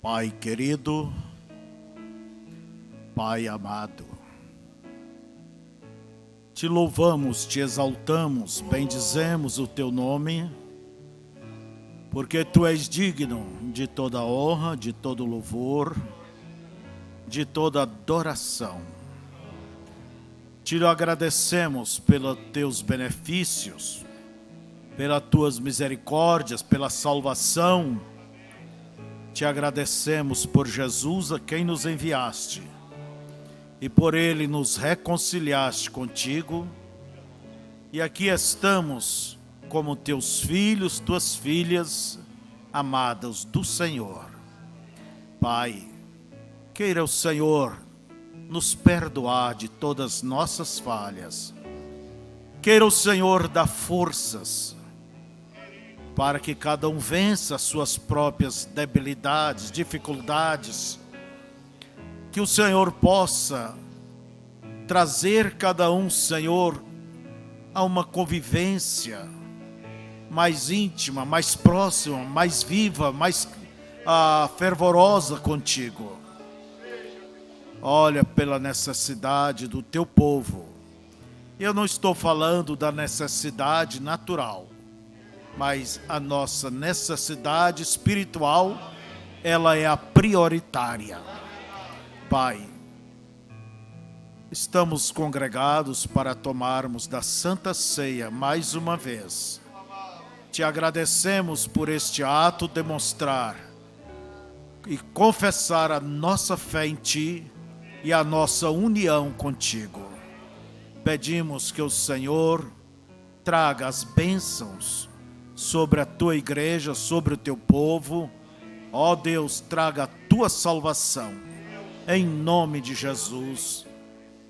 Pai querido, Pai amado, te louvamos, te exaltamos, bendizemos o teu nome, porque tu és digno de toda honra, de todo louvor, de toda adoração. Te agradecemos pelos teus benefícios, pelas tuas misericórdias, pela salvação. Te agradecemos por Jesus, a quem nos enviaste, e por ele nos reconciliaste contigo. E aqui estamos como teus filhos, tuas filhas, amadas do Senhor. Pai, queira o Senhor nos perdoar de todas nossas falhas. Queira o Senhor dar forças para que cada um vença as suas próprias debilidades, dificuldades. Que o Senhor possa trazer cada um, Senhor, a uma convivência mais íntima, mais próxima, mais viva, mais fervorosa contigo. Olha pela necessidade do teu povo. Eu não estou falando da necessidade natural, mas a nossa necessidade espiritual, ela é a prioritária. Pai, estamos congregados para tomarmos da Santa Ceia mais uma vez. Te agradecemos por este ato, demonstrar e confessar a nossa fé em Ti e a nossa união contigo. Pedimos que o Senhor traga as bênçãos sobre a Tua igreja, sobre o Teu povo. Ó Deus, traga a Tua salvação. Em nome de Jesus,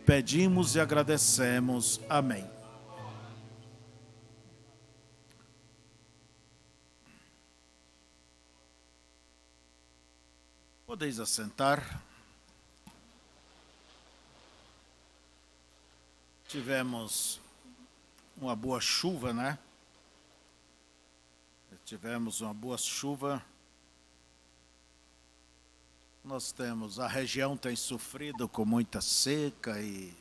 pedimos e agradecemos. Amém. Podeis assentar. Tivemos uma boa chuva, né? Tivemos uma boa chuva. A região tem sofrido com muita seca e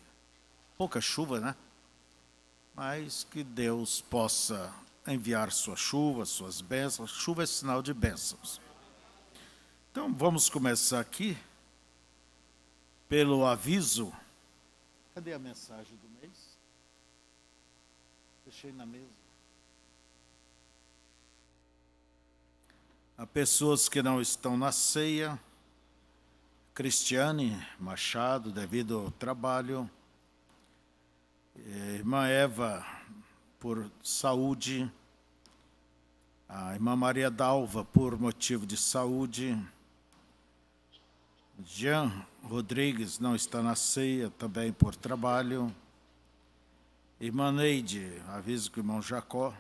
pouca chuva, né? Mas que Deus possa enviar sua chuva, suas bênçãos. Chuva é sinal de bênçãos. Então vamos começar aqui pelo aviso. Cadê a mensagem do mês? Deixei na mesa. Há pessoas que não estão na ceia. Cristiane Machado, devido ao trabalho. Irmã Eva, por saúde. A irmã Maria Dalva, por motivo de saúde. Jean Rodrigues não está na ceia, também por trabalho. Irmã Neide, aviso que o irmão Jacó.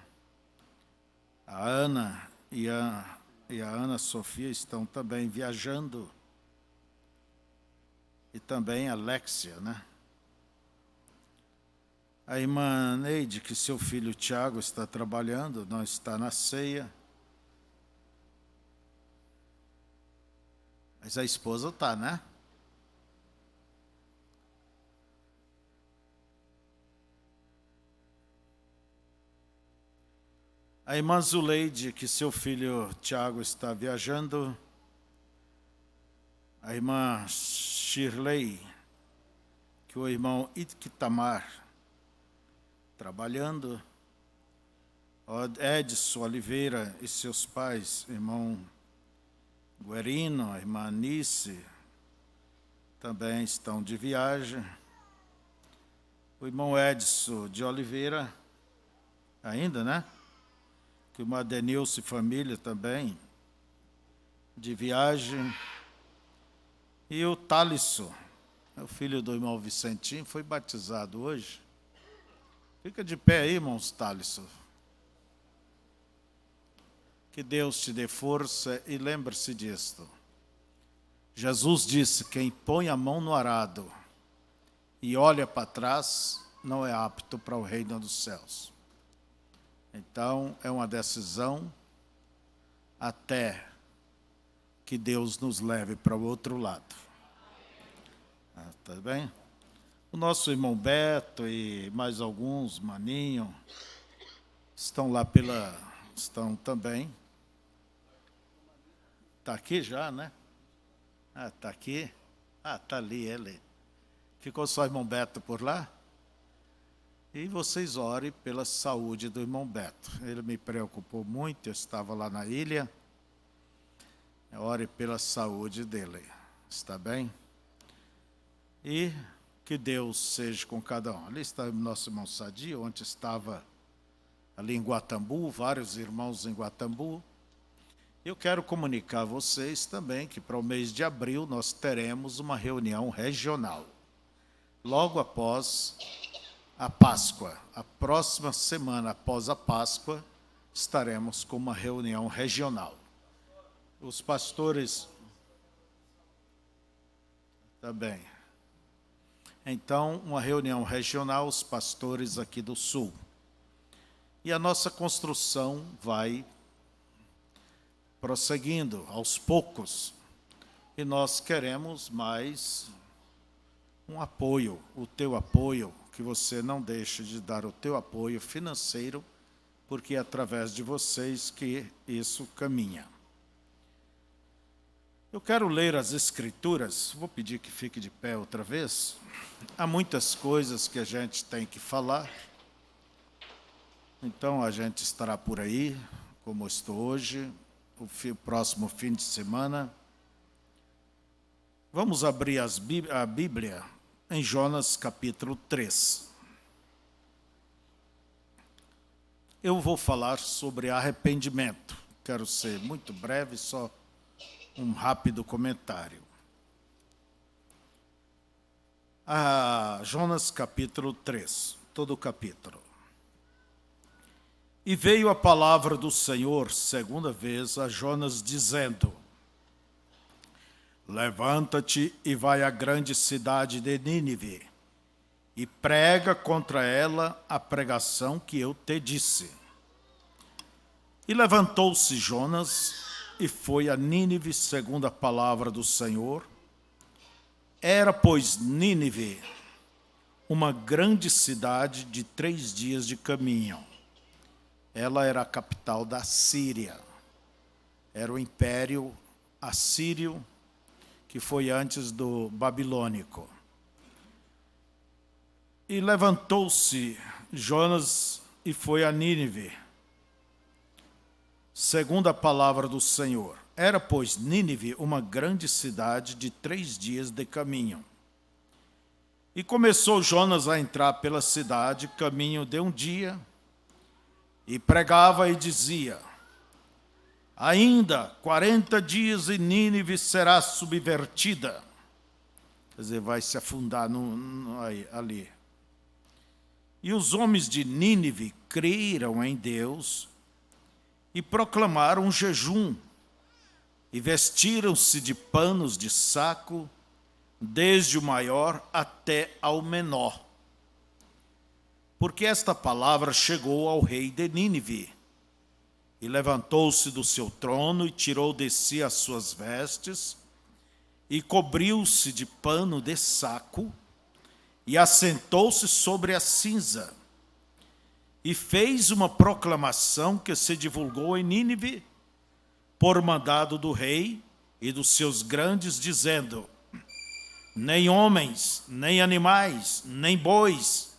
A Ana e a Ana Sofia estão também viajando. E também a Alexia, né? A irmã Neide, que seu filho Tiago está trabalhando, não está na ceia. Mas a esposa está, né? A irmã Zuleide, que seu filho Tiago está viajando. A irmã Shirley, que o irmão Itquitamar trabalhando. Edson Oliveira e seus pais, irmão Guerino, a irmã Anice, também estão de viagem. O irmão Edson de Oliveira, ainda, né? Que o irmão Denilson e família também, de viagem. E o Thalisson, o filho do irmão Vicentinho, foi batizado hoje. Fica de pé aí, irmãos Thalisson. Que Deus te dê força e lembre-se disto. Jesus disse, quem põe a mão no arado e olha para trás, não é apto para o reino dos céus. Então, é uma decisão até que Deus nos leve para o outro lado. Tá bem? O nosso irmão Beto e mais alguns, Maninho, estão lá estão também. Está aqui já, né? Está aqui. Está ali ele. Ficou só o irmão Beto por lá? E vocês orem pela saúde do irmão Beto. Ele me preocupou muito, eu estava lá na ilha. Ore pela saúde dele, está bem? E que Deus seja com cada um. Ali está o nosso irmão Sadio, onde estava ali em Guatambu, vários irmãos em Guatambu. Eu quero comunicar a vocês também que para o mês de abril nós teremos uma reunião regional. Logo após a Páscoa, a próxima semana após a Páscoa, estaremos com uma reunião regional. Os pastores... Tá bem. Então, uma reunião regional, os pastores aqui do Sul. E a nossa construção vai prosseguindo aos poucos. E nós queremos mais um apoio, o teu apoio, que você não deixe de dar o teu apoio financeiro, porque é através de vocês que isso caminha. Eu quero ler as Escrituras, vou pedir que fique de pé outra vez. Há muitas coisas que a gente tem que falar, então a gente estará por aí, como eu estou hoje, o próximo fim de semana. Vamos abrir a Bíblia em Jonas capítulo 3. Eu vou falar sobre arrependimento. Quero ser muito breve, só um rápido comentário. Jonas capítulo 3, todo o capítulo. E veio a palavra do Senhor segunda vez a Jonas, dizendo: levanta-te e vai à grande cidade de Nínive, e prega contra ela a pregação que eu te disse. E levantou-se Jonas e foi a Nínive segundo a palavra do Senhor. Era, pois, Nínive uma grande cidade de 3 dias de caminho. Ela era a capital da Síria. Era o império assírio, que foi antes do babilônico. E levantou-se Jonas e foi a Nínive, segundo a palavra do Senhor. Era, pois, Nínive uma grande cidade de 3 dias de caminho. E começou Jonas a entrar pela cidade, caminho de 1 dia, e pregava e dizia: ainda 40 dias e Nínive será subvertida. Quer dizer, vai se afundar ali. E os homens de Nínive creram em Deus e proclamaram um jejum, e vestiram-se de panos de saco, desde o maior até ao menor. Porque esta palavra chegou ao rei de Nínive, e levantou-se do seu trono, e tirou de si as suas vestes, e cobriu-se de pano de saco, e assentou-se sobre a cinza, e fez uma proclamação que se divulgou em Nínive, por mandado do rei e dos seus grandes, dizendo: nem homens, nem animais, nem bois,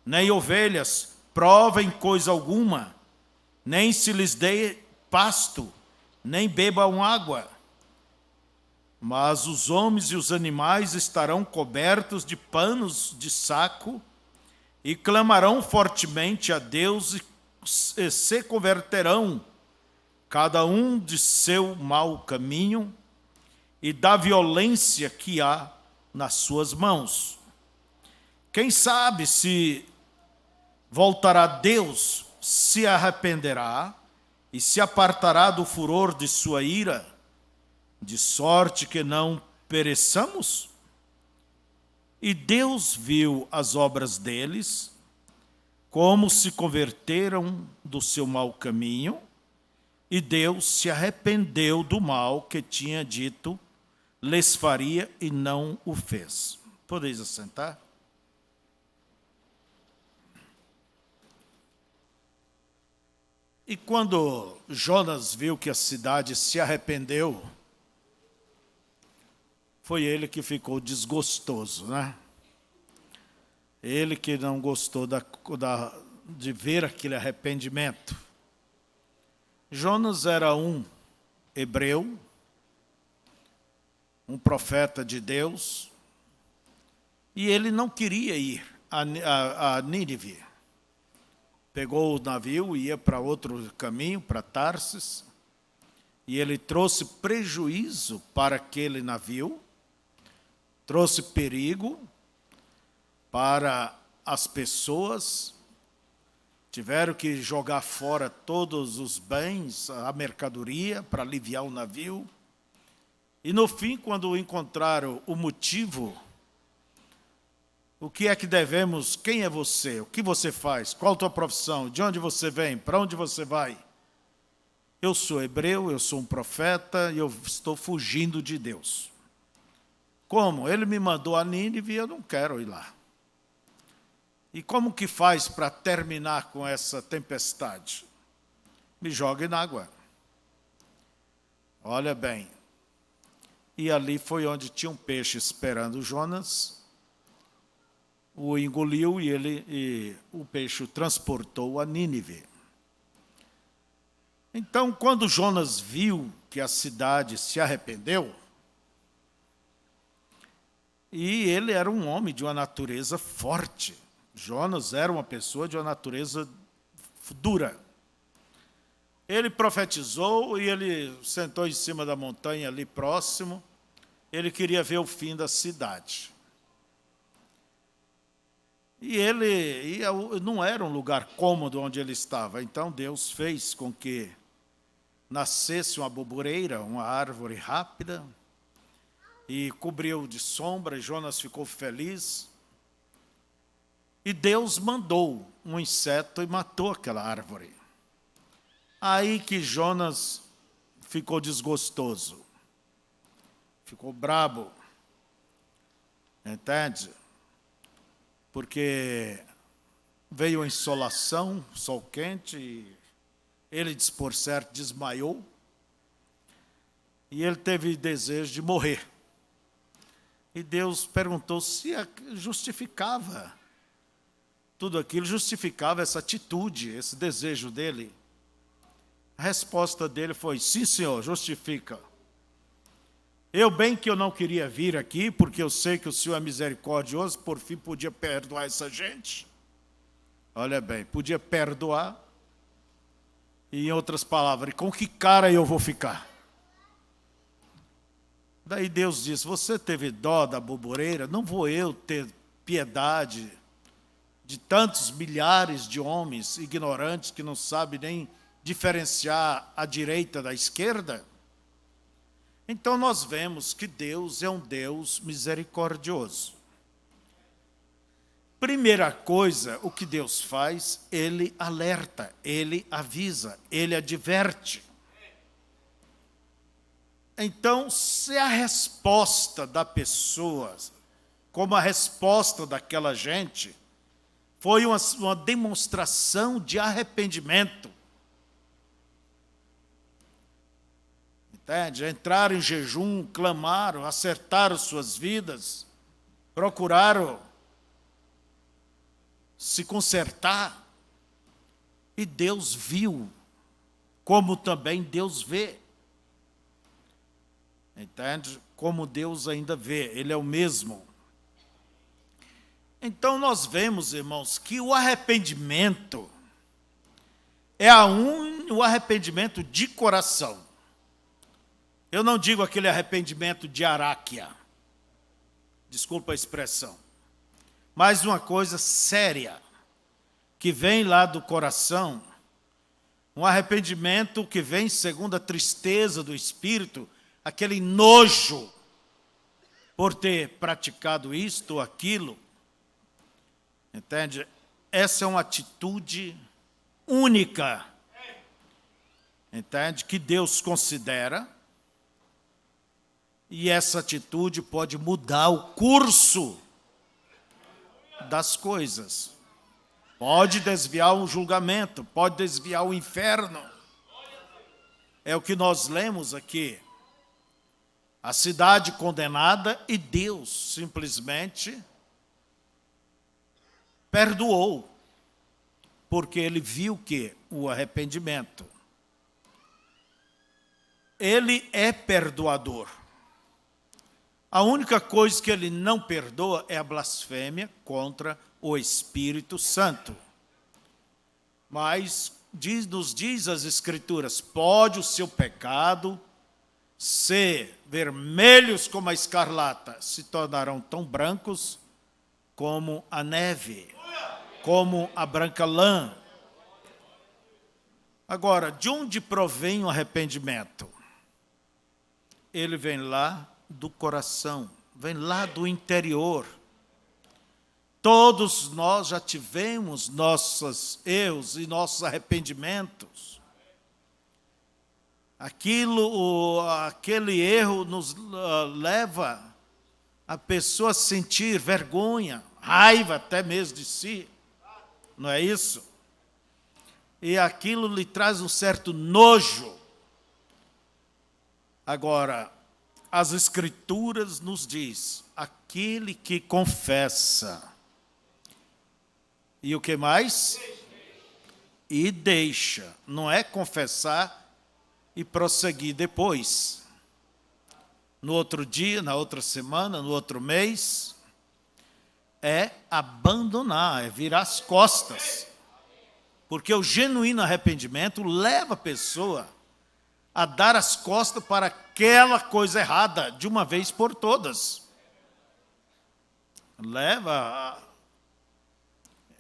nem ovelhas provem coisa alguma, nem se lhes dê pasto, nem bebam água. Mas os homens e os animais estarão cobertos de panos de saco, e clamarão fortemente a Deus, e se converterão, cada um de seu mau caminho, e da violência que há nas suas mãos. Quem sabe se voltará Deus, se arrependerá, e se apartará do furor de sua ira, de sorte que não pereçamos? E Deus viu as obras deles, como se converteram do seu mau caminho, E Deus se arrependeu do mal que tinha dito lhes faria e não o fez. Podeis assentar? E quando Jonas viu que a cidade se arrependeu, foi ele que ficou desgostoso, né? Ele que não gostou de ver aquele arrependimento. Jonas era um hebreu, um profeta de Deus, e ele não queria ir a Nínive. Pegou o navio e ia para outro caminho, para Tarsis, e ele trouxe prejuízo para aquele navio, trouxe perigo para as pessoas, tiveram que jogar fora todos os bens, a mercadoria, para aliviar o navio. E no fim, quando encontraram o motivo, o que é que devemos, quem é você, o que você faz, qual a tua profissão, de onde você vem, para onde você vai? Eu sou hebreu, eu sou um profeta e eu estou fugindo de Deus. Como? Ele me mandou a Nínive e eu não quero ir lá. E como que faz para terminar com essa tempestade? Me jogue na água. Olha bem. E ali foi onde tinha um peixe esperando Jonas. O engoliu e o peixe o transportou a Nínive. Então, quando Jonas viu que a cidade se arrependeu, e ele era um homem de uma natureza forte. Jonas era uma pessoa de uma natureza dura. Ele profetizou e ele sentou em cima da montanha ali próximo. Ele queria ver o fim da cidade. E não era um lugar cômodo onde ele estava. Então Deus fez com que nascesse uma bobureira, uma árvore rápida, e cobriu de sombra, e Jonas ficou feliz. E Deus mandou um inseto e matou aquela árvore. Aí que Jonas ficou desgostoso, ficou brabo, entende? Porque veio a insolação, sol quente, e ele, por certo, desmaiou, e ele teve desejo de morrer. E Deus perguntou se justificava tudo aquilo, justificava essa atitude, esse desejo dele. A resposta dele foi: sim, Senhor, justifica. Eu bem que eu não queria vir aqui, porque eu sei que o Senhor é misericordioso, por fim podia perdoar essa gente. Olha bem, podia perdoar. E em outras palavras, com que cara eu vou ficar? Daí Deus disse: você teve dó da bobureira, não vou eu ter piedade de tantos milhares de homens ignorantes que não sabem nem diferenciar a direita da esquerda? Então nós vemos que Deus é um Deus misericordioso. Primeira coisa, o que Deus faz, Ele alerta, Ele avisa, Ele adverte. Então, se a resposta da pessoa, como a resposta daquela gente, foi uma demonstração de arrependimento, entende? Entraram em jejum, clamaram, acertaram suas vidas, procuraram se consertar, e Deus viu, como também Deus vê. Entende? Como Deus ainda vê, Ele é o mesmo. Então nós vemos, irmãos, que o arrependimento é o arrependimento de coração. Eu não digo aquele arrependimento de aráquia, desculpa a expressão, mas uma coisa séria, que vem lá do coração, um arrependimento que vem segundo a tristeza do espírito, aquele nojo por ter praticado isto ou aquilo, entende? Essa é uma atitude única, entende? Que Deus considera, e essa atitude pode mudar o curso das coisas. Pode desviar o julgamento, pode desviar o inferno. É o que nós lemos aqui. A cidade condenada e Deus simplesmente perdoou, porque ele viu que o arrependimento. Ele é perdoador. A única coisa que ele não perdoa é a blasfêmia contra o Espírito Santo. Mas nos diz as Escrituras, pode o seu pecado ser vermelhos como a escarlata, se tornarão tão brancos como a neve, como a branca lã. Agora, de onde provém o arrependimento? Ele vem lá do coração, vem lá do interior. Todos nós já tivemos nossos erros e nossos arrependimentos. Aquele erro nos leva a pessoa a sentir vergonha, raiva até mesmo de si, não é isso? E aquilo lhe traz um certo nojo. Agora, as Escrituras nos diz, aquele que confessa. E o que mais? E deixa. Não é confessar e prosseguir depois. No outro dia, na outra semana, no outro mês. É abandonar, é virar as costas. Porque o genuíno arrependimento leva a pessoa a dar as costas para aquela coisa errada, de uma vez por todas. Leva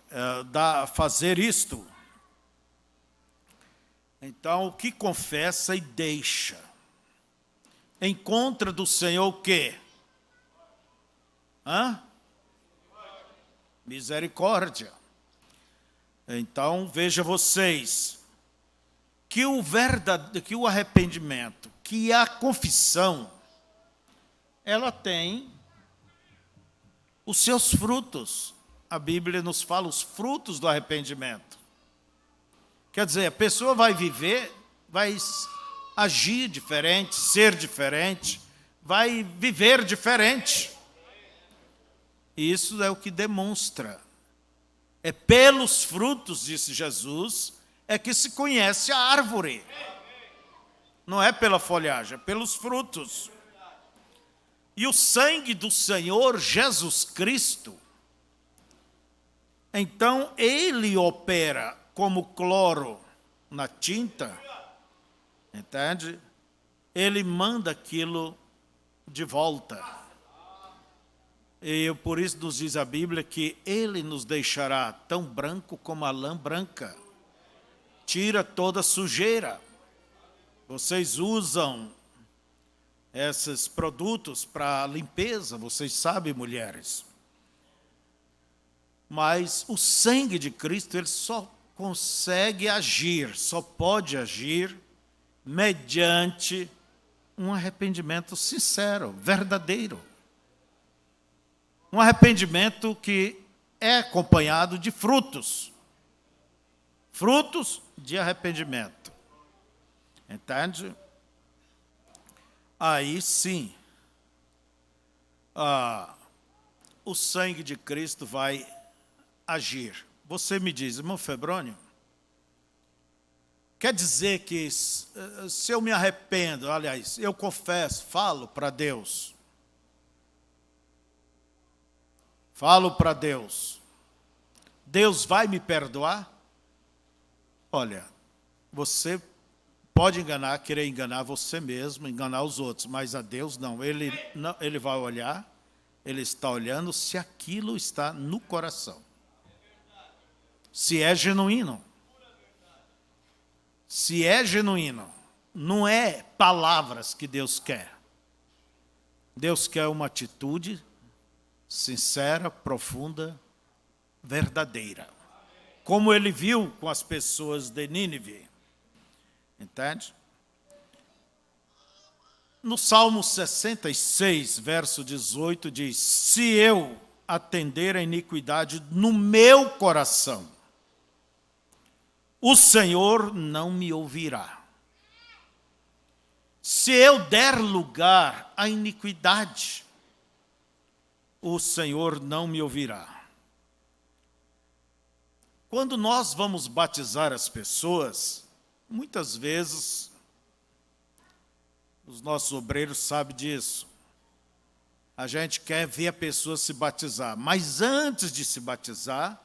a fazer isto. Então, o que confessa e deixa, encontra do Senhor o quê? Misericórdia. Então, veja vocês, que o arrependimento, que a confissão, ela tem os seus frutos. A Bíblia nos fala os frutos do arrependimento. Quer dizer, a pessoa vai viver, vai agir diferente, ser diferente, vai viver diferente. E isso é o que demonstra. É pelos frutos, disse Jesus, é que se conhece a árvore. Não é pela folhagem, é pelos frutos. E o sangue do Senhor Jesus Cristo, então ele opera como cloro na tinta, entende? Ele manda aquilo de volta. E por isso nos diz a Bíblia que ele nos deixará tão branco como a lã branca. Tira toda a sujeira. Vocês usam esses produtos para limpeza, vocês sabem, mulheres. Mas o sangue de Cristo, ele só consegue agir, só pode agir mediante um arrependimento sincero, verdadeiro. Um arrependimento que é acompanhado de frutos. Frutos de arrependimento. Entende? Aí sim, o sangue de Cristo vai agir. Você me diz, irmão Febrônio, quer dizer que se eu me arrependo, aliás, eu confesso, falo para Deus, Deus vai me perdoar? Olha, você pode querer enganar você mesmo, enganar os outros, mas a Deus não. Ele vai olhar, ele está olhando se aquilo está no coração. Se é genuíno. Se é genuíno, não é palavras que Deus quer. Deus quer uma atitude sincera, profunda, verdadeira. Como ele viu com as pessoas de Nínive. Entende? No Salmo 66, verso 18, diz: se eu atender a iniquidade no meu coração, o Senhor não me ouvirá. Se eu der lugar à iniquidade, o Senhor não me ouvirá. Quando nós vamos batizar as pessoas, muitas vezes, os nossos obreiros sabem disso. A gente quer ver a pessoa se batizar, mas antes de se batizar,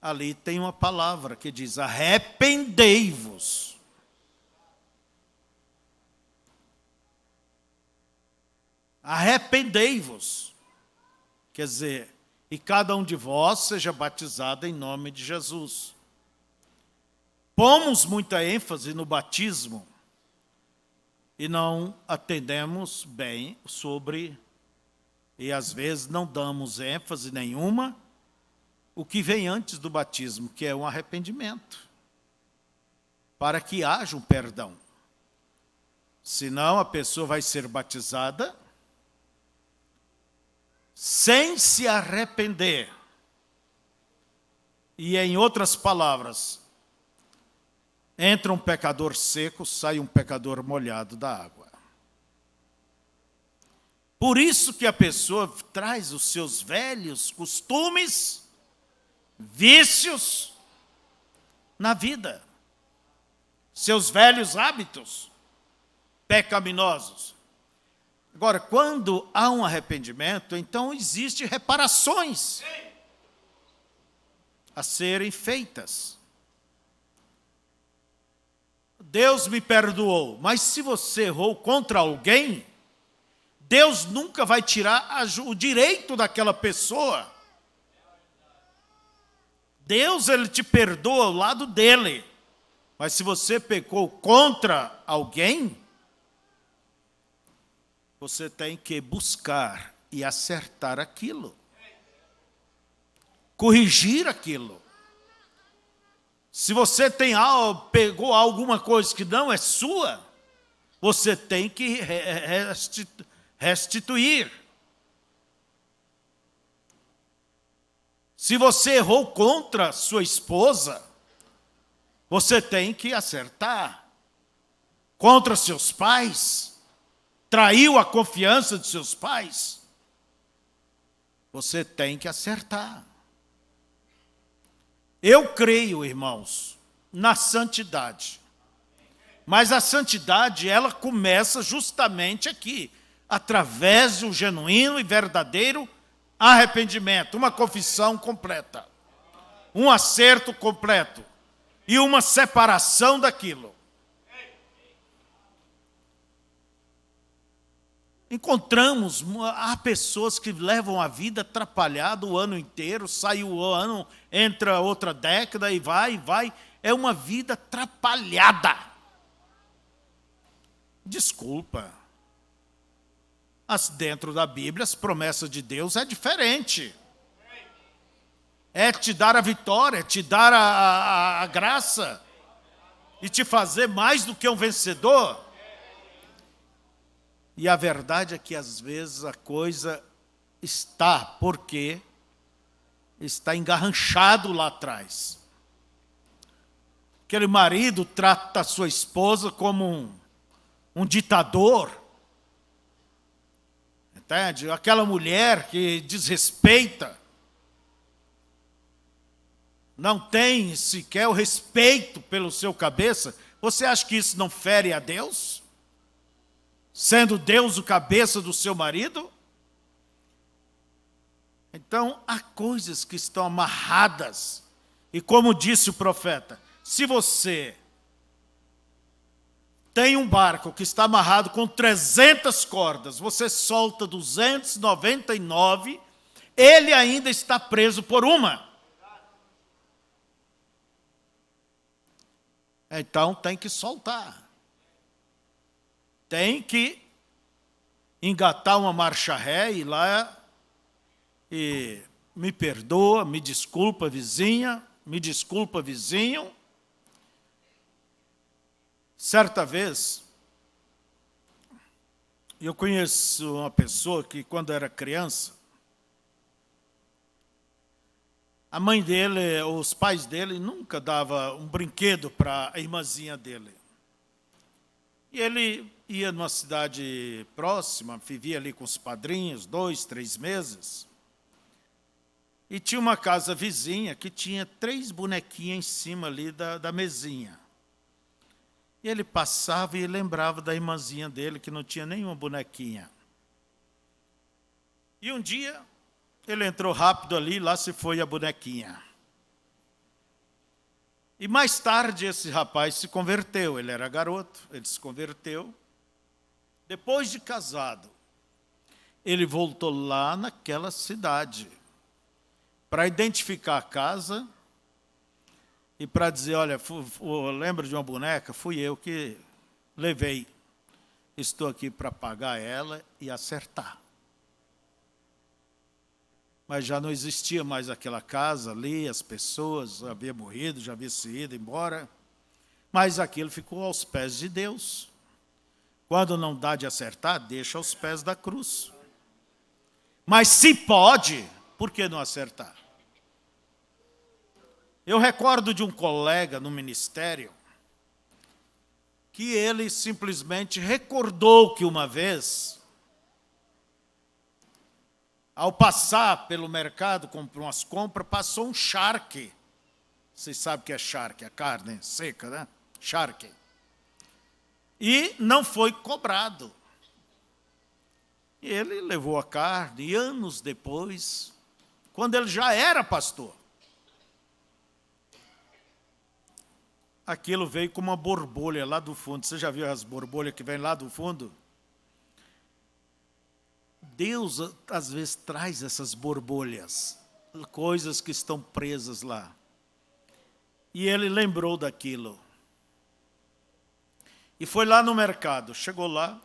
ali tem uma palavra que diz: arrependei-vos. Arrependei-vos. Quer dizer, e cada um de vós seja batizado em nome de Jesus. Pomos muita ênfase no batismo e não atendemos bem sobre, e às vezes não damos ênfase nenhuma, o que vem antes do batismo, que é um arrependimento, para que haja um perdão. Senão a pessoa vai ser batizada sem se arrepender. E, em outras palavras, entra um pecador seco, sai um pecador molhado da água. Por isso que a pessoa traz os seus velhos costumes, vícios na vida, seus velhos hábitos pecaminosos. Agora, quando há um arrependimento, então existem reparações a serem feitas. Deus me perdoou, mas se você errou contra alguém, Deus nunca vai tirar o direito daquela pessoa. Deus, ele te perdoa ao lado dele, mas se você pecou contra alguém, você tem que buscar e acertar aquilo. Corrigir aquilo. Se você pegou alguma coisa que não é sua, você tem que restituir. Se você errou contra sua esposa, você tem que acertar. Contra seus pais, traiu a confiança de seus pais, você tem que acertar. Eu creio, irmãos, na santidade. Mas a santidade, ela começa justamente aqui, através de um genuíno e verdadeiro arrependimento, uma confissão completa, um acerto completo e uma separação daquilo. Encontramos, há pessoas que levam a vida atrapalhada o ano inteiro, sai o ano, entra outra década e vai. É uma vida atrapalhada. Desculpa. Mas dentro da Bíblia, as promessas de Deus é diferente. É te dar a vitória, te dar a graça e te fazer mais do que um vencedor. E a verdade é que, às vezes, a coisa está, porque está engarranchado lá atrás. Aquele marido trata a sua esposa como um ditador. Entende? Aquela mulher que desrespeita, não tem sequer o respeito pelo seu cabeça. Você acha que isso não fere a Deus? Sendo Deus o cabeça do seu marido? Então, há coisas que estão amarradas. E como disse o profeta, se você tem um barco que está amarrado com 300 cordas, você solta 299, ele ainda está preso por uma. Então, tem que soltar. Tem que engatar uma marcha ré e ir lá e me perdoa, me desculpa, vizinha, me desculpa, vizinho. Certa vez, eu conheço uma pessoa que, quando era criança, a mãe dele, os pais dele, nunca davam um brinquedo para a irmãzinha dele. E ele ia numa cidade próxima, vivia ali com os padrinhos, 2, 3 meses, e tinha uma casa vizinha que tinha 3 bonequinhas em cima ali da mesinha. E ele passava e lembrava da irmãzinha dele, que não tinha nenhuma bonequinha. E um dia, ele entrou rápido ali, lá se foi a bonequinha. E mais tarde esse rapaz se converteu, ele era garoto, ele se converteu. Depois de casado, ele voltou lá naquela cidade para identificar a casa e para dizer, olha, lembra de uma boneca? Fui eu que levei. Estou aqui para pagar ela e acertar. Mas já não existia mais aquela casa ali, as pessoas haviam morrido, já haviam se ido embora. Mas aquilo ficou aos pés de Deus. Quando não dá de acertar, deixa aos pés da cruz. Mas se pode, por que não acertar? Eu recordo de um colega no ministério que ele simplesmente recordou que uma vez, ao passar pelo mercado, comprou umas compras, passou um charque. Vocês sabem o que é charque, a carne seca, né? Charque. E não foi cobrado. Ele levou a carne e anos depois, quando ele já era pastor, aquilo veio com uma borbolha lá do fundo. Você já viu as borbolhas que vêm lá do fundo? Deus, às vezes, traz essas borbolhas, coisas que estão presas lá. E ele lembrou daquilo. E foi lá no mercado, chegou lá.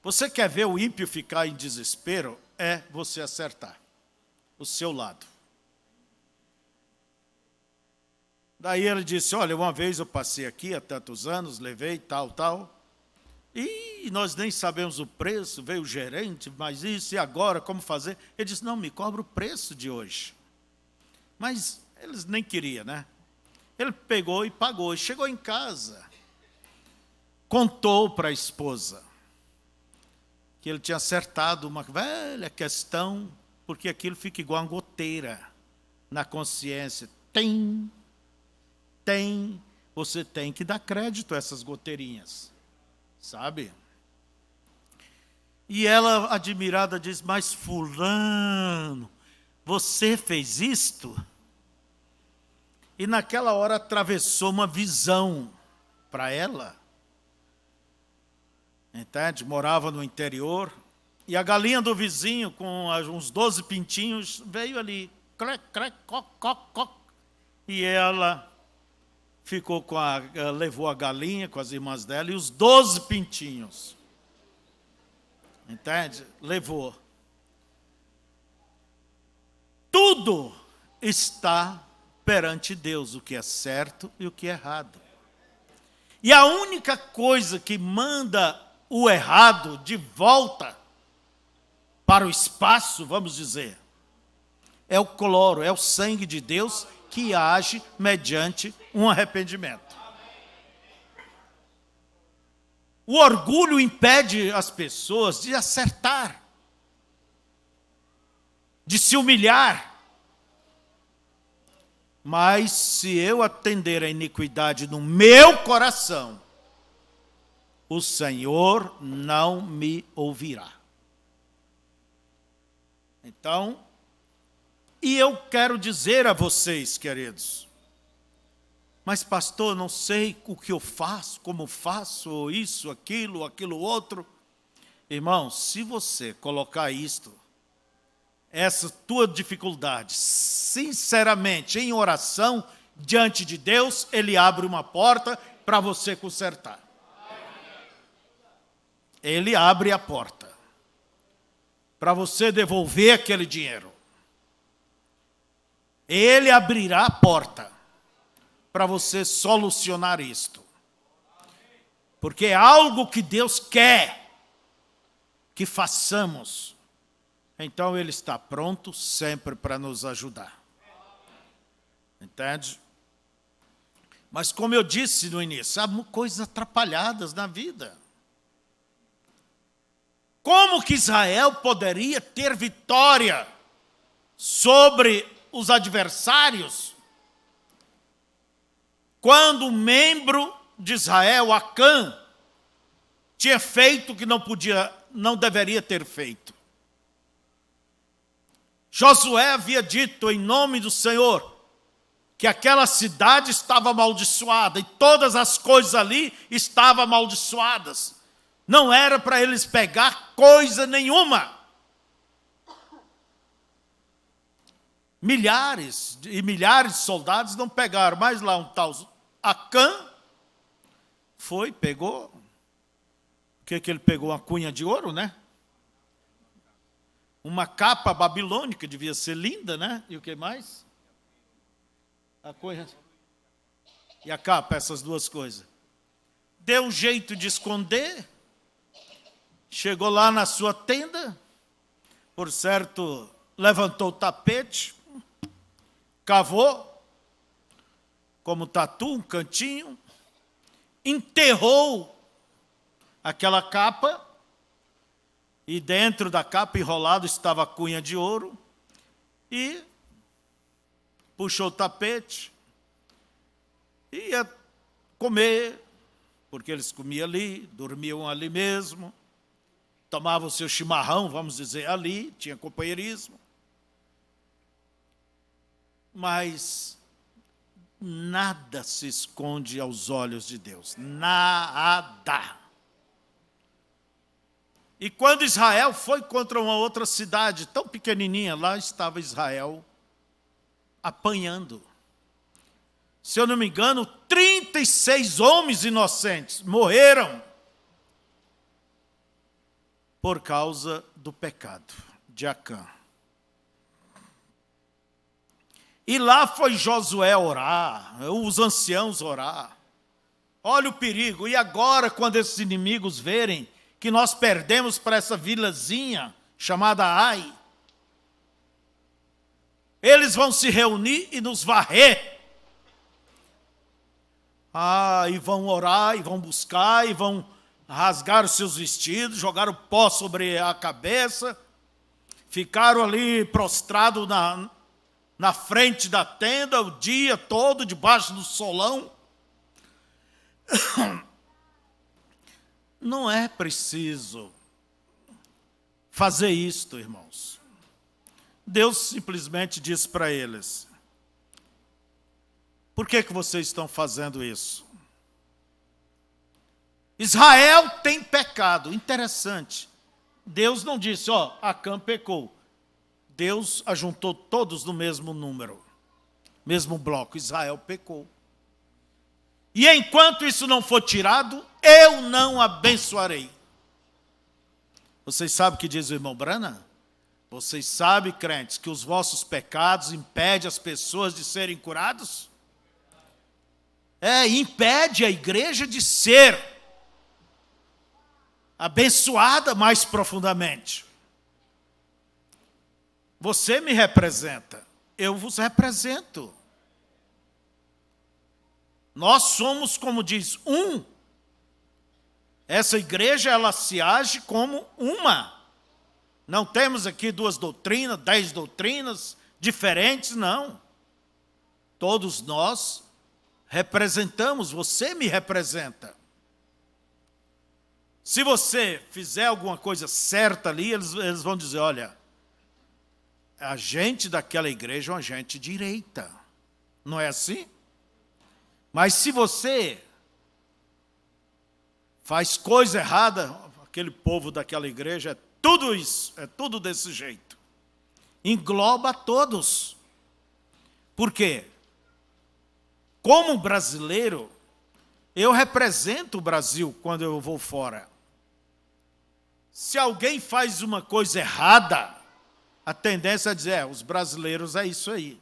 Você quer ver o ímpio ficar em desespero? É você acertar o seu lado. Daí ele disse, olha, uma vez eu passei aqui há tantos anos, levei tal, e nós nem sabemos o preço, veio o gerente, mas isso e agora, como fazer? Ele disse, não, me cobra o preço de hoje. Mas eles nem queriam, né? Ele pegou e pagou, e chegou em casa, contou para a esposa que ele tinha acertado uma velha questão, porque aquilo fica igual uma goteira na consciência. Você tem que dar crédito a essas goteirinhas, sabe? E ela, admirada, diz, mas fulano, você fez isto? E naquela hora atravessou uma visão para ela. Entende? Morava no interior, e a galinha do vizinho, com uns 12 pintinhos, veio ali, crec, crec, coc, coc, coc, e ela ficou levou a galinha com as irmãs dela e os 12 pintinhos. Entende? Levou. Tudo está perante Deus, o que é certo e o que é errado. E a única coisa que manda o errado de volta para o espaço, vamos dizer, é o cloro, é o sangue de Deus que age mediante um arrependimento. O orgulho impede as pessoas de acertar, de se humilhar. Mas se eu atender a iniquidade no meu coração, o Senhor não me ouvirá. Então, e eu quero dizer a vocês, queridos, mas pastor, não sei o que eu faço, como faço, isso, aquilo outro. Irmão, se você colocar isto, essa tua dificuldade, sinceramente, em oração, diante de Deus, Ele abre uma porta para você consertar. Ele abre a porta para você devolver aquele dinheiro. Ele abrirá a porta para você solucionar isto. porque é algo que Deus quer que façamos. Então Ele está pronto sempre para nos ajudar. Entende? Mas como eu disse no início, há coisas atrapalhadas na vida. Como que Israel poderia ter vitória sobre os adversários quando um membro de Israel, Acã, tinha feito o que não deveria ter feito? Josué havia dito em nome do Senhor que aquela cidade estava amaldiçoada e todas as coisas ali estavam amaldiçoadas. Não era para eles pegar coisa nenhuma. Milhares e milhares de soldados não pegaram, mas lá um tal Acã pegou. O que ele pegou? Uma cunha de ouro, né? Uma capa babilônica, devia ser linda, né? E o que mais? A cunha e a capa, essas duas coisas. Deu um jeito de esconder. Chegou lá na sua tenda. Por certo, levantou o tapete. Cavou, como tatu, um cantinho. Enterrou aquela capa. E dentro da capa, enrolado, estava a cunha de ouro. E puxou o tapete. Ia comer, porque eles comiam ali, dormiam ali mesmo. Tomavam o seu chimarrão, vamos dizer, ali, tinha companheirismo. Mas nada se esconde aos olhos de Deus. Nada. E quando Israel foi contra uma outra cidade tão pequenininha, lá estava Israel apanhando. Se eu não me engano, 36 homens inocentes morreram por causa do pecado de Acã. E lá foi Josué orar, os anciãos orar. Olha o perigo. E agora, quando esses inimigos verem que nós perdemos para essa vilazinha chamada Ai, eles vão se reunir e nos varrer. E vão orar, e vão buscar, e vão rasgar os seus vestidos, jogar o pó sobre a cabeça, ficaram ali prostrados na frente da tenda o dia todo, debaixo do solão. Não é preciso fazer isto, irmãos. Deus simplesmente disse para eles: por que vocês estão fazendo isso? Israel tem pecado. Interessante. Deus não disse, Acã pecou. Deus ajuntou todos no mesmo número, mesmo bloco. Israel pecou. E enquanto isso não for tirado, eu não abençoarei. Vocês sabem o que diz o irmão Brana? Vocês sabem, crentes, que os vossos pecados impedem as pessoas de serem curados? Impede a igreja de ser abençoada mais profundamente. Você me representa, eu vos represento. Nós somos, como diz, um. Essa igreja, ela se age como uma. Não temos aqui 2 doutrinas, 10 doutrinas diferentes, não. Todos nós representamos, você me representa. Se você fizer alguma coisa certa ali, eles vão dizer, olha, a gente daquela igreja é uma gente direita. Não é assim? Mas se você faz coisa errada, aquele povo daquela igreja é tudo isso, é tudo desse jeito. Engloba todos. Por quê? Como brasileiro, eu represento o Brasil quando eu vou fora. Se alguém faz uma coisa errada, a tendência é dizer, os brasileiros é isso aí.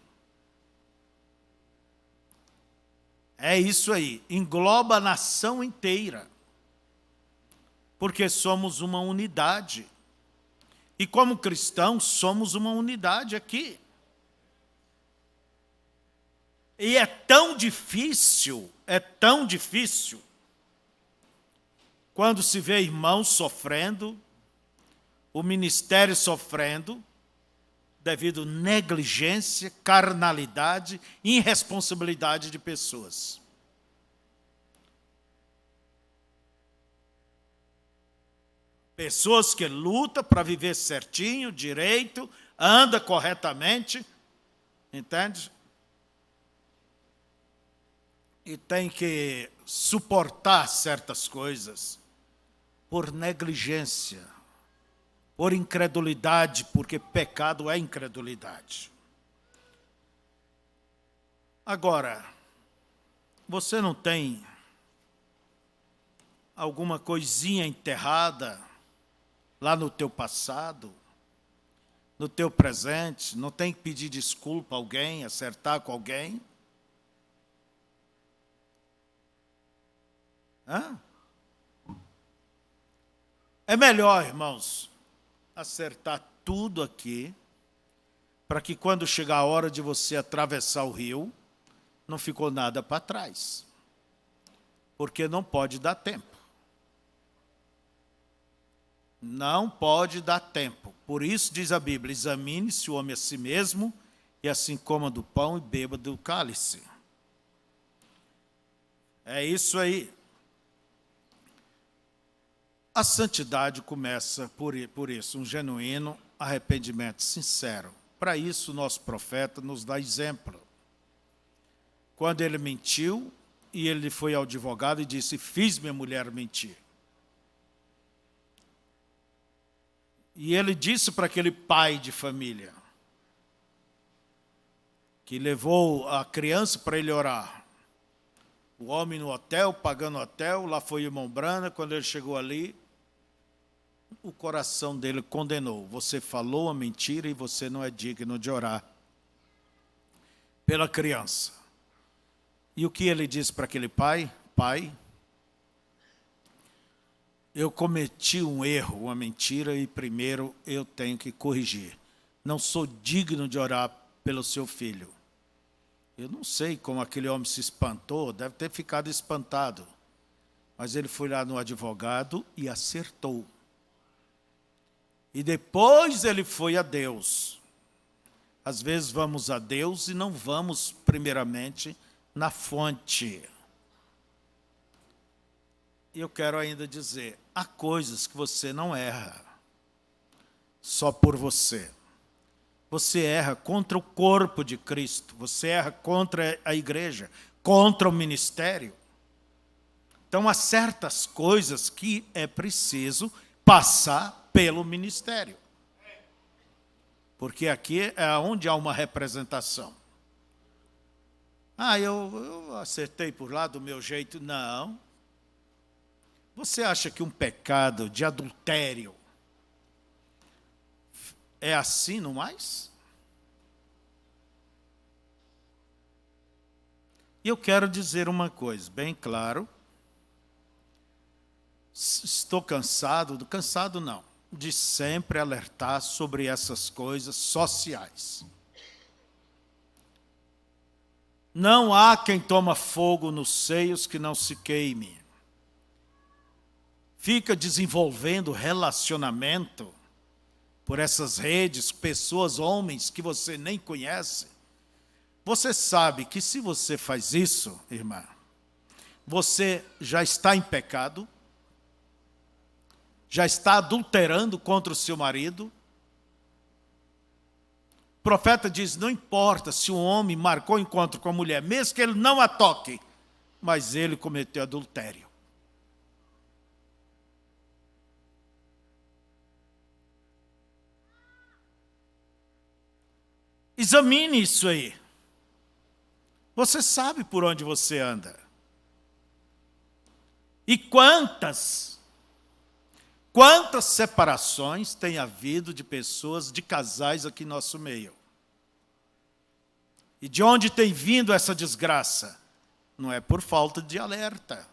É isso aí. Engloba a nação inteira. porque somos uma unidade. E como cristãos, somos uma unidade aqui. E é tão difícil, quando se vê irmãos sofrendo, o ministério sofrendo, devido à negligência, carnalidade, irresponsabilidade de pessoas. Pessoas que lutam para viver certinho, direito, anda corretamente, entende? E tem que suportar certas coisas por negligência, por incredulidade, porque pecado é incredulidade. Agora, você não tem alguma coisinha enterrada lá no teu passado, no teu presente? Não tem que pedir desculpa a alguém, acertar com alguém? Hã? É melhor, irmãos, acertar tudo aqui, para que quando chegar a hora de você atravessar o rio, não ficou nada para trás. Porque não pode dar tempo. Não pode dar tempo. Por isso diz a Bíblia, examine-se o homem a si mesmo, e assim coma do pão e beba do cálice. É isso aí. A santidade começa por isso, um genuíno arrependimento sincero. Para isso, o nosso profeta nos dá exemplo. Quando ele mentiu, e ele foi ao advogado e disse, fiz minha mulher mentir. E ele disse para aquele pai de família, que levou a criança para ele orar. O homem no hotel, pagando o hotel, lá foi o irmão Brana, quando ele chegou ali, o coração dele condenou. Você falou a mentira e você não é digno de orar pela criança. E o que ele disse para aquele pai? Pai, eu cometi um erro, uma mentira, e primeiro eu tenho que corrigir. Não sou digno de orar pelo seu filho. Eu não sei como aquele homem se espantou, deve ter ficado espantado. Mas ele foi lá no advogado e acertou. E depois ele foi a Deus. Às vezes vamos a Deus e não vamos primeiramente na fonte. E eu quero ainda dizer, há coisas que você não erra só por você. Você erra contra o corpo de Cristo, você erra contra a igreja, contra o ministério. Então há certas coisas que é preciso passar pelo ministério. Porque aqui é onde há uma representação. Eu acertei por lá do meu jeito. Não. Você acha que um pecado de adultério é assim, não mais? E eu quero dizer uma coisa, bem claro. Estou cansado não, de sempre alertar sobre essas coisas sociais. Não há quem toma fogo nos seios que não se queime. Fica desenvolvendo relacionamento por essas redes, pessoas, homens que você nem conhece. Você sabe que se você faz isso, irmã, você já está em pecado, já está adulterando contra o seu marido. O profeta diz, não importa se um homem marcou encontro com a mulher, mesmo que ele não a toque, mas ele cometeu adultério. Examine isso aí. Você sabe por onde você anda. E quantas separações tem havido de pessoas, de casais aqui em nosso meio? E de onde tem vindo essa desgraça? Não é por falta de alerta.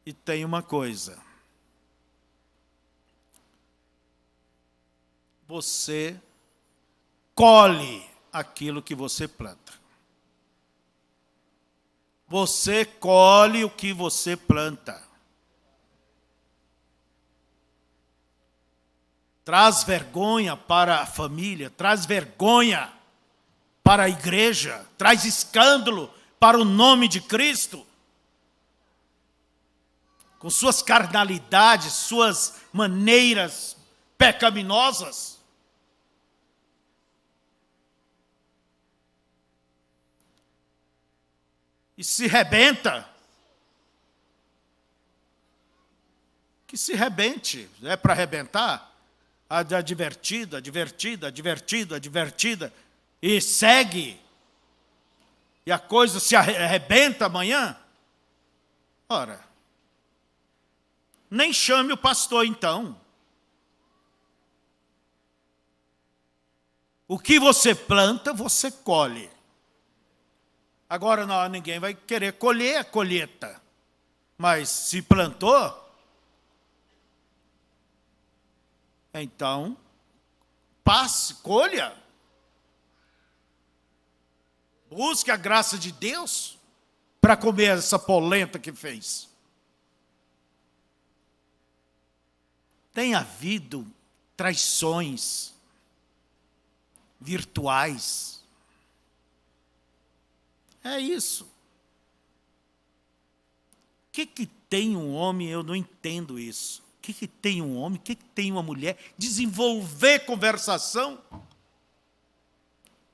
E tem uma coisa. Você colhe aquilo que você planta. Você colhe o que você planta. Traz vergonha para a família, traz vergonha para a igreja, traz escândalo para o nome de Cristo. Com suas carnalidades, suas maneiras pecaminosas. E se rebenta. Que se rebente. É para arrebentar? Advertida. E segue. E a coisa se arrebenta amanhã. Ora, nem chame o pastor então. O que você planta, você colhe. Agora não, ninguém vai querer colher a colheita. Mas se plantou, então passe, colha. Busque a graça de Deus para comer essa polenta que fez. Tem havido traições virtuais. É isso. O que tem um homem, eu não entendo isso. O que tem um homem, o que tem uma mulher? Desenvolver conversação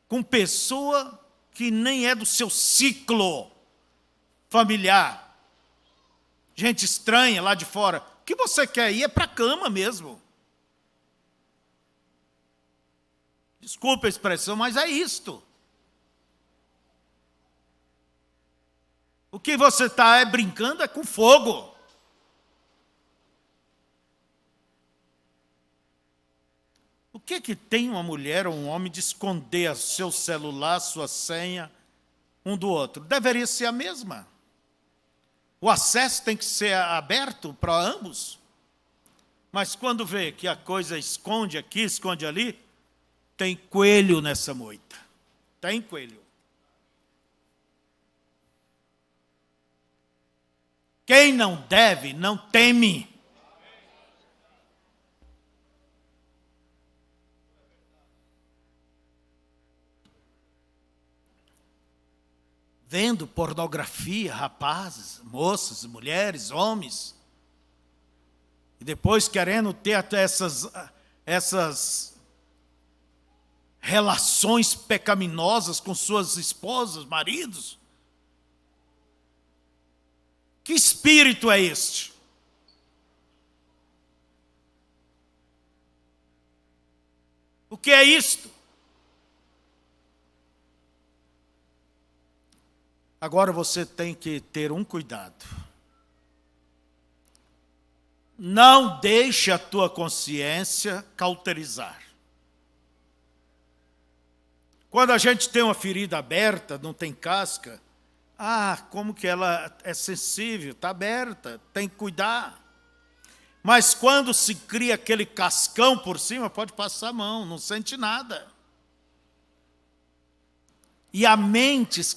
com pessoa que nem é do seu ciclo familiar. Gente estranha lá de fora. O que você quer ir é para a cama mesmo. Desculpa a expressão, mas é isto. O que você está brincando é com fogo. O que tem uma mulher ou um homem de esconder seu celular, sua senha, um do outro? Deveria ser a mesma. O acesso tem que ser aberto para ambos. Mas quando vê que a coisa esconde aqui, esconde ali, tem coelho nessa moita. Tem coelho. Quem não deve, não teme. Vendo pornografia, rapazes, moças, mulheres, homens. E depois querendo ter até essas relações pecaminosas com suas esposas, maridos. Que espírito é este? O que é isto? Agora você tem que ter um cuidado. Não deixe a tua consciência cauterizar. Quando a gente tem uma ferida aberta, não tem casca, como que ela é sensível, está aberta, tem que cuidar. Mas quando se cria aquele cascão por cima, pode passar a mão, não sente nada. E há mentes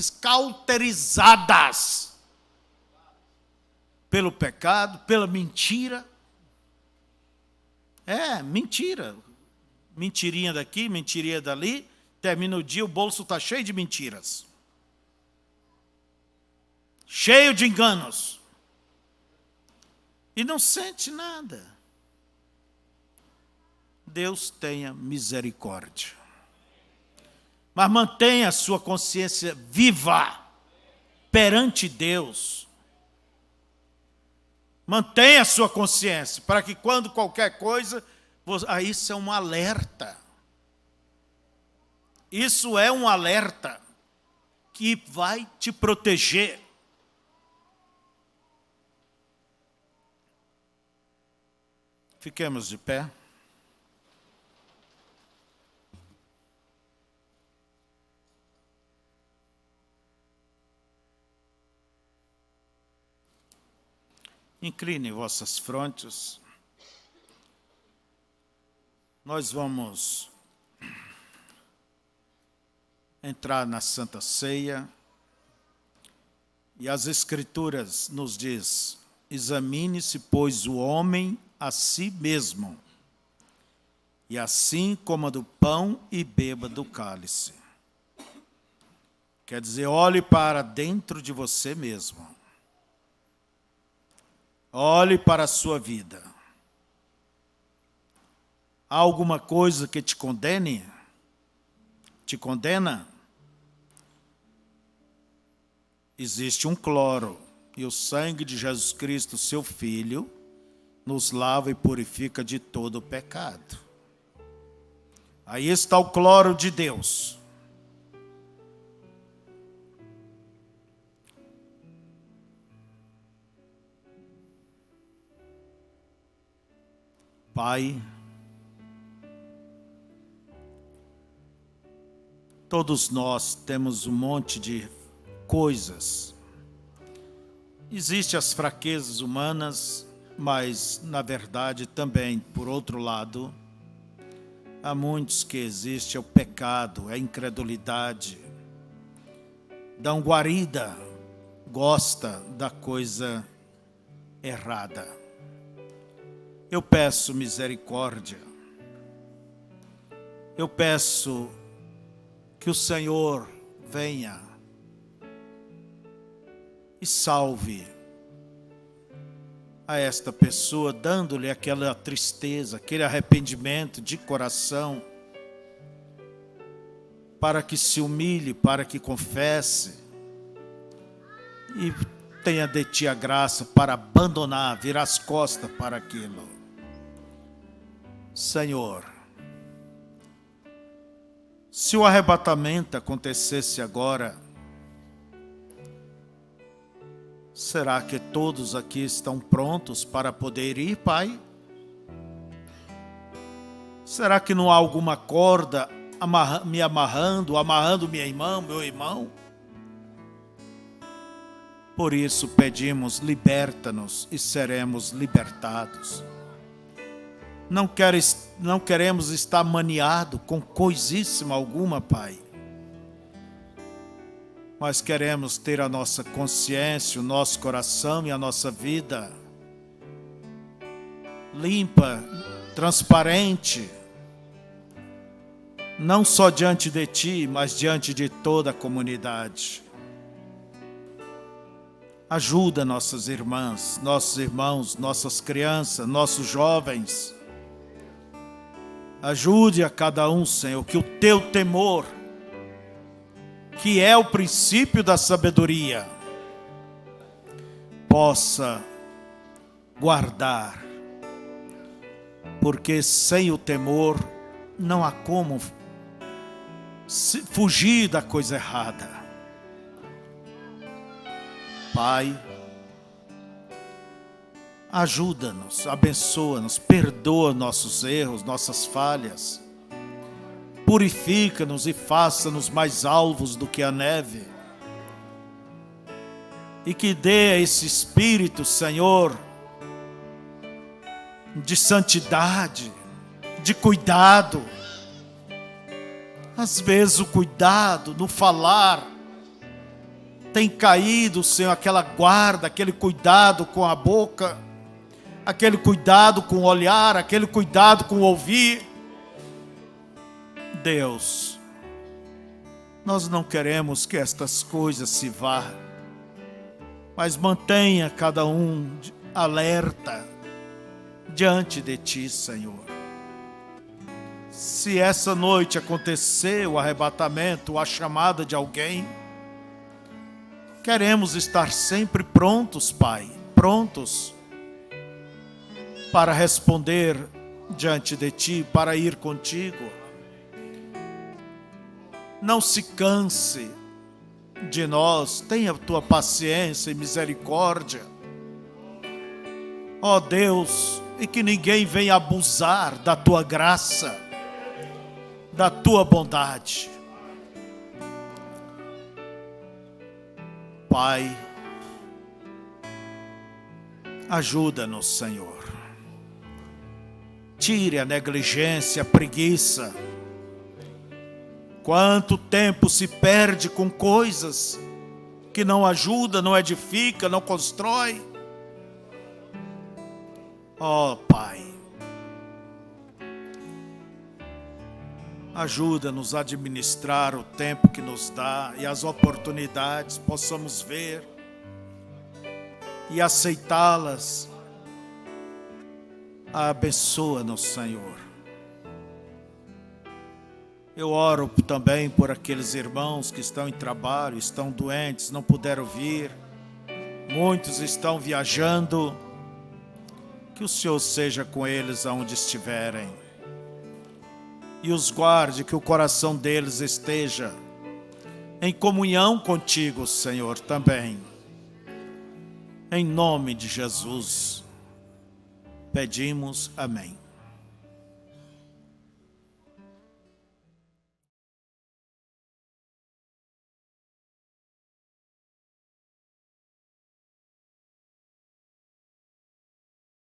cauterizadas pelo pecado, pela mentira. Mentira. Mentirinha daqui, mentirinha dali, termina o dia, o bolso está cheio de mentiras. Cheio de enganos. E não sente nada. Deus tenha misericórdia. Mas mantenha a sua consciência viva perante Deus. Mantenha a sua consciência, para que quando qualquer coisa, isso é um alerta. Isso é um alerta que vai te proteger. Fiquemos de pé. Inclinem vossas frontes. Nós vamos entrar na Santa Ceia. E as Escrituras nos diz: examine-se, pois, o homem a si mesmo, e assim coma do pão e beba do cálice. Quer dizer, olhe para dentro de você mesmo. Olhe para a sua vida. Há alguma coisa que te condene? Te condena? Existe um cloro, e o sangue de Jesus Cristo, seu Filho, nos lava e purifica de todo o pecado. Aí está o cloro de Deus. Pai, todos nós temos um monte de coisas. Existem as fraquezas humanas, mas, na verdade, também, por outro lado, há muitos que existe o pecado, a incredulidade. Dão guarida, gosta da coisa errada. Eu peço misericórdia. Eu peço que o Senhor venha e salve a esta pessoa, dando-lhe aquela tristeza, aquele arrependimento de coração, para que se humilhe, para que confesse e tenha de ti a graça para abandonar, virar as costas para aquilo. Senhor, se o arrebatamento acontecesse agora, será que todos aqui estão prontos para poder ir, Pai? Será que não há alguma corda me amarrando minha irmã, meu irmão? Por isso pedimos, liberta-nos e seremos libertados. Não queremos estar maniado com coisíssima alguma, Pai. Mas queremos ter a nossa consciência, o nosso coração e a nossa vida limpa, transparente, não só diante de Ti, mas diante de toda a comunidade. Ajuda nossas irmãs, nossos irmãos, nossas crianças, nossos jovens. Ajude a cada um, Senhor, que o Teu temor, que é o princípio da sabedoria, possa guardar, porque sem o temor não há como fugir da coisa errada. Pai, ajuda-nos, abençoa-nos, perdoa nossos erros, nossas falhas. Purifica-nos e faça-nos mais alvos do que a neve. E que dê a esse Espírito, Senhor, de santidade, de cuidado. Às vezes o cuidado no falar tem caído, Senhor, aquela guarda, aquele cuidado com a boca, aquele cuidado com o olhar, aquele cuidado com o ouvir. Deus, nós não queremos que estas coisas se vá, mas mantenha cada um alerta diante de Ti, Senhor. Se essa noite acontecer o arrebatamento, a chamada de alguém, queremos estar sempre prontos, Pai, prontos para responder diante de Ti, para ir contigo. Não se canse de nós, tenha Tua paciência e misericórdia. Ó Deus, e que ninguém venha abusar da Tua graça, da Tua bondade. Pai, Ajuda-nos, Senhor. Tire a negligência, a preguiça. Quanto tempo se perde com coisas que não ajudam, não edificam, não constrói. Ó Pai, ajuda-nos a administrar o tempo que nos dá e as oportunidades possamos ver e aceitá-las. Abençoa-nos, Senhor. Eu oro também por aqueles irmãos que estão em trabalho, estão doentes, não puderam vir. Muitos estão viajando. Que o Senhor seja com eles aonde estiverem. E os guarde, que o coração deles esteja em comunhão contigo, Senhor, também. Em nome de Jesus, pedimos, amém.